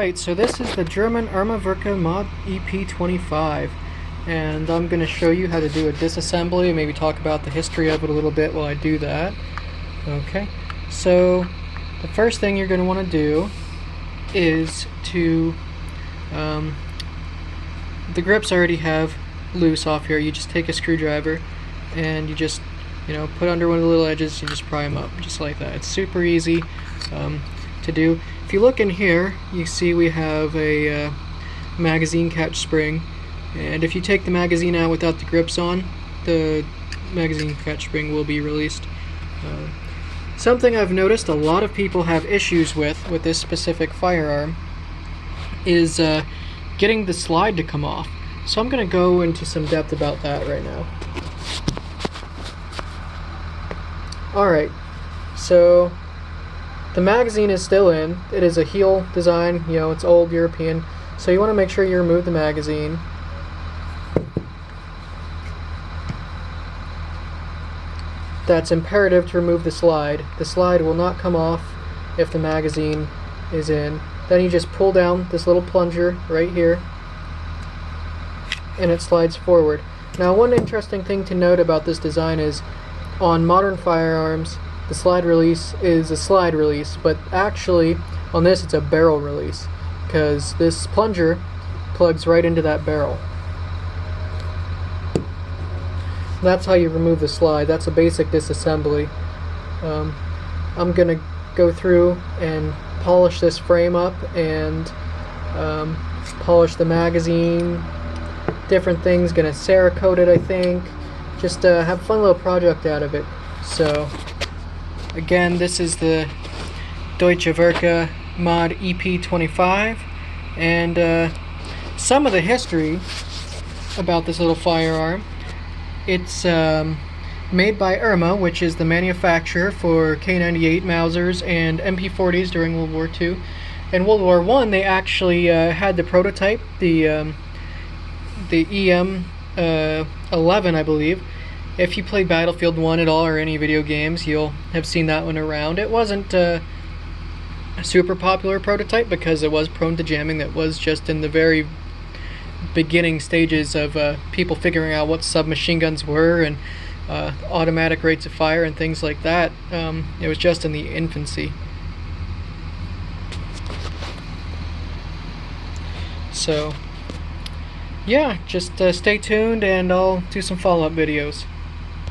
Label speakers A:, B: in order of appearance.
A: Alright, so this is the German Erma wekre mod EP25, and I'm going to show you how to do a disassembly and maybe talk about the history of it a little bit while I do that. Okay, so the first thing you're going to want to do is to, the grips I already have loose off here. You just take a screwdriver and you just, put under one of the little edges, you just pry them up, just like that. It's super easy to do. If you look in here, you see we have a magazine catch spring, and if you take the magazine out without the grips on, the magazine catch spring will be released. Something I've noticed a lot of people have issues with this specific firearm is getting the slide to come off. So I'm going to go into some depth about that right now. Alright, so the magazine is still in. It is a heel design, it's old European. So you want to make sure you remove the magazine. That's imperative to remove the slide. The slide will not come off if the magazine is in. Then you just pull down this little plunger right here and it slides forward. Now, one interesting thing to note about this design is on modern firearms, the slide release is a slide release, but actually on this it's a barrel release because this plunger plugs right into that barrel. That's how you remove the slide. That's a basic disassembly. I'm gonna go through and polish this frame up and polish the magazine, different things. Gonna Cerakote it, I think. Just have a fun little project out of it. So again, this is the Deutsche Wekre mod EP25, and some of the history about this little firearm. It's made by Erma, which is the manufacturer for K98 Mausers and MP40s during World War II. In World War I, they actually had the prototype, the EM11, I believe. If you play Battlefield 1 at all or any video games, you'll have seen that one around. It wasn't a super popular prototype because it was prone to jamming. That was just in the very beginning stages of people figuring out what submachine guns were and automatic rates of fire and things like that. It was just in the infancy. So yeah, just stay tuned and I'll do some follow-up videos.